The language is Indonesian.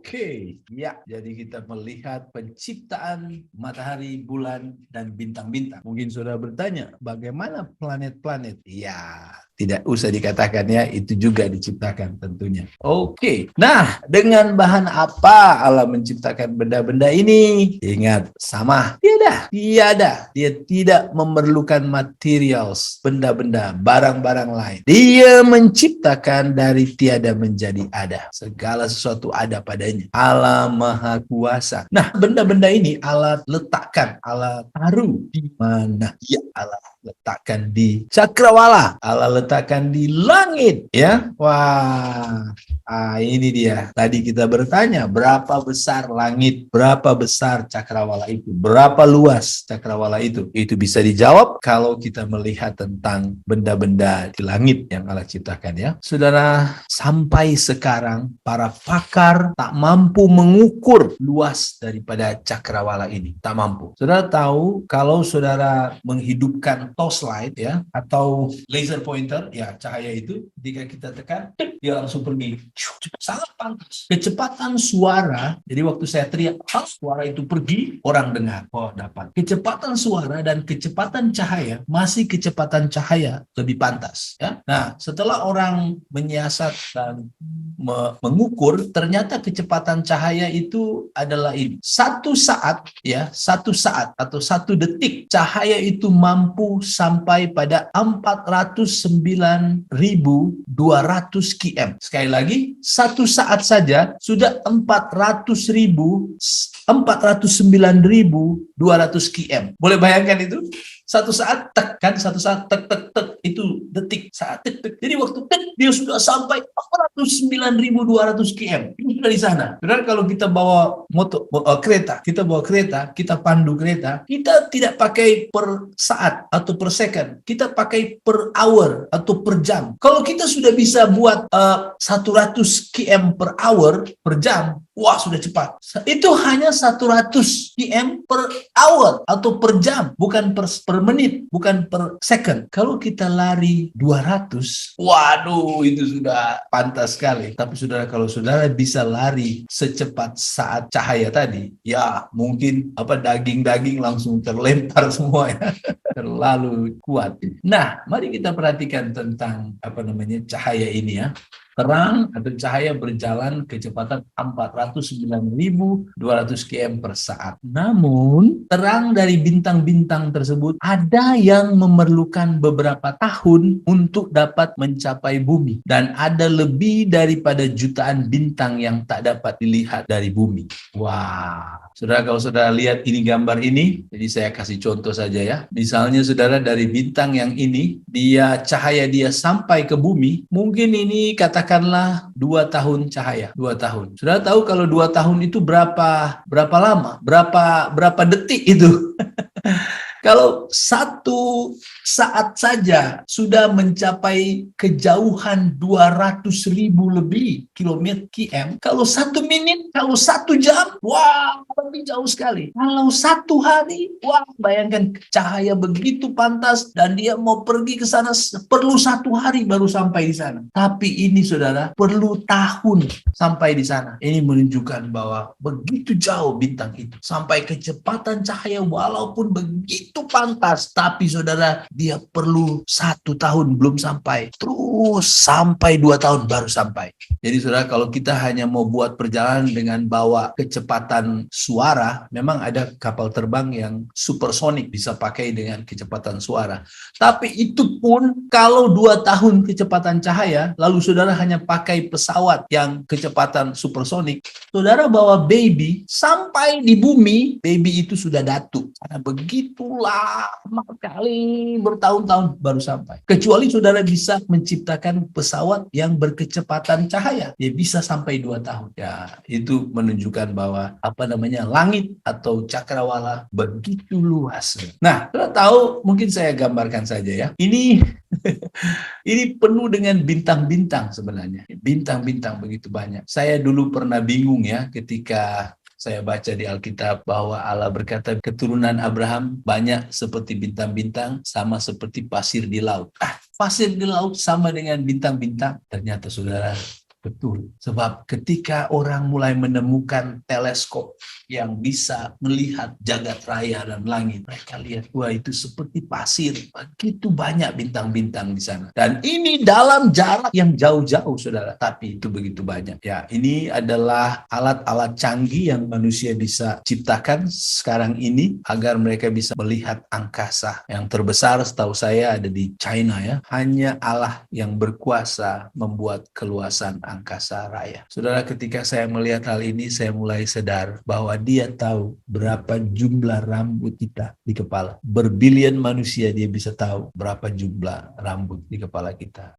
Oke, ya. Jadi kita melihat penciptaan matahari, bulan, dan bintang-bintang. Mungkin sudah bertanya, bagaimana planet-planet? Ya, tidak usah dikatakan ya, itu juga diciptakan tentunya. Oke, nah dengan bahan apa Allah menciptakan benda-benda ini? Ingat, sama. Tiada. Dia tidak memerlukan materials, benda-benda, barang-barang lain. Dia menciptakan dari tiada menjadi ada. Segala sesuatu ada padanya. Allah Maha Kuasa. Nah, benda-benda ini Allah letakkan, Allah taruh di mana? Ya, Allah letakkan di cakrawala, Allah letakkan di langit, ya. Wah, ini dia. Tadi kita bertanya, berapa besar langit, berapa besar cakrawala itu, berapa luas cakrawala itu? Itu bisa dijawab kalau kita melihat tentang benda-benda di langit yang Allah ciptakan, ya. Saudara, sampai sekarang para pakar tak mampu mengukur luas daripada cakrawala ini, tak mampu. Saudara tahu kalau saudara menghidupkan torchlight, ya, atau laser pointer, ya, cahaya itu ketika kita tekan, dia langsung pergi. Sangat pantas. Kecepatan suara, jadi waktu saya teriak, suara itu pergi, orang dengar. Oh, dapat. Kecepatan suara dan kecepatan cahaya, masih kecepatan cahaya lebih pantas, ya. Nah, setelah orang menyiasat dan mengukur, ternyata kecepatan cahaya itu adalah ini. Satu saat atau satu detik, cahaya itu mampu sampai pada 409.200 km. Sekali lagi, satu saat saja sudah 409.200 km. Boleh bayangkan itu? Satu saat tekan, satu saat tek tek tek, itu detik, saat tek tek. Jadi waktu tek dia sudah sampai 409.200 km. Itu sudah di sana. Benar, kalau kita bawa kereta, kita pandu kereta, kita tidak pakai per saat atau per second, kita pakai per hour atau per jam. Kalau kita sudah bisa buat 100 km per hour, per jam, wah, sudah cepat. Itu hanya 100 km per hour atau per jam, bukan per menit, bukan per second. Kalau kita lari 200, waduh, itu sudah pantas sekali. Tapi saudara, kalau saudara bisa lari secepat saat cahaya tadi, ya mungkin daging-daging langsung terlempar semua, ya. Terlalu kuat. Nah, mari kita perhatikan tentang cahaya ini, ya. Terang atau cahaya berjalan kecepatan 409.200 km per saat. Namun, terang dari bintang-bintang tersebut ada yang memerlukan beberapa tahun untuk dapat mencapai bumi. Dan ada lebih daripada jutaan bintang yang tak dapat dilihat dari bumi. Wah, saudara, kalau saudara lihat ini gambar ini, jadi saya kasih contoh saja, ya. Misalnya saudara, dari bintang yang ini, cahaya dia sampai ke bumi, mungkin ini katakanlah 2 tahun cahaya, 2 tahun. Saudara tahu kalau 2 tahun itu berapa lama? Berapa detik itu? Kalau satu saat saja sudah mencapai kejauhan 200.000 lebih km. Kalau 1 menit, kalau 1 jam, wah, lebih jauh sekali. Kalau 1 hari, wah, bayangkan cahaya begitu pantas dan dia mau pergi ke sana perlu 1 hari baru sampai di sana. Tapi ini saudara, perlu tahun sampai di sana. Ini menunjukkan bahwa begitu jauh bintang itu. Sampai kecepatan cahaya walaupun begitu pantas, tapi saudara, dia perlu 1 tahun belum sampai, terus sampai 2 tahun baru sampai. Jadi saudara, kalau kita hanya mau buat perjalanan dengan bawa kecepatan suara, memang ada kapal terbang yang supersonik bisa pakai dengan kecepatan suara. Tapi itu pun kalau 2 tahun kecepatan cahaya, lalu saudara hanya pakai pesawat yang kecepatan supersonik, saudara bawa baby sampai di bumi, baby itu sudah datuk. Karena begitu lama kali, bertahun-tahun baru sampai. Kecuali saudara bisa menciptakan pesawat yang berkecepatan cahaya, dia bisa sampai 2 tahun. Ya, itu menunjukkan bahwa langit atau cakrawala begitu luas. Nah, saudara tahu, mungkin saya gambarkan saja, ya. Ini penuh dengan bintang-bintang sebenarnya. Bintang-bintang begitu banyak. Saya dulu pernah bingung, ya, ketika saya baca di Alkitab bahwa Allah berkata keturunan Abraham banyak seperti bintang-bintang, sama seperti pasir di laut. Pasir di laut sama dengan bintang-bintang. Ternyata saudara, Betul. Sebab ketika orang mulai menemukan teleskop yang bisa melihat jagat raya dan langit, mereka lihat, wah itu seperti pasir. Begitu banyak bintang-bintang di sana. Dan ini dalam jarak yang jauh-jauh, saudara. Tapi itu begitu banyak. Ya, ini adalah alat-alat canggih yang manusia bisa ciptakan sekarang ini agar mereka bisa melihat angkasa. Yang terbesar setahu saya ada di China ya. Hanya Allah yang berkuasa membuat keluasan angkasa raya. Saudara, ketika saya melihat hal ini, saya mulai sadar bahwa Dia tahu berapa jumlah rambut kita di kepala. Berbilion manusia Dia bisa tahu berapa jumlah rambut di kepala kita.